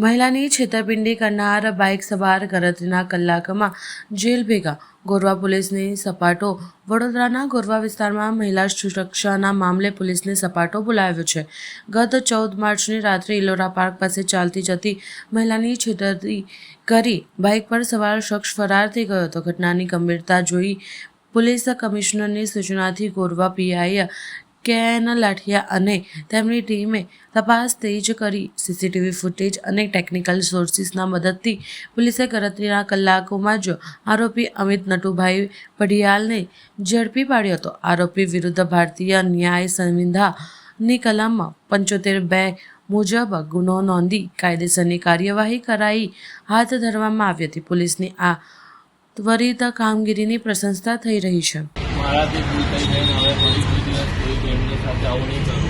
મહિલાની છેતરપિંડી કરનાર બાઇક સવાર ગણતરીના કલાકમાં જેલ ભેગા. ગોરવા પોલીસની સપાટો. વડોદરાના ગોરવા વિસ્તારમાં મહિલા સુરક્ષાના મામલે પોલીસને સપાટો બોલાવ્યો છે. ગત 14 માર્ચની રાત્રે ઇલોરા પાર્ક પાસે ચાલતી જતી મહિલાની છેતરપિંડી કરી બાઇક પર સવાર શખ્સ ફરાર થઈ ગયો હતો. ઘટનાની ગંભીરતા જોઈ પોલીસ કમિશનરની સૂચનાથી ગોરવા પીઆઈ કે.એન. લાઠિયા અને તેમની ટીમે તપાસ તેજ કરી. સીસીટીવી ફૂટેજ અને ટેકનિકલ સોર્સિસના મદદથી પોલીસે ગણતરીના કલાકોમાં જ આરોપી અમિત નટુભાઈ પઢિયાલને ઝડપી પાડ્યો હતો. આરોપી વિરુદ્ધ ભારતીય ન્યાય સંહિતાની કલમ 75(2) મુજબ ગુનો નોંધી કાયદેસરની કાર્યવાહી કરાઈ હાથ ધરવામાં આવી હતી. પોલીસની આ ત્વરિત કામગીરીની પ્રશંસા થઈ રહી છે. મારાથી ભૂલ થઈ ગઈ ને હવે ફરી કોઈ દિવસ કોઈ એમની સાથે આવું નહીં કરું.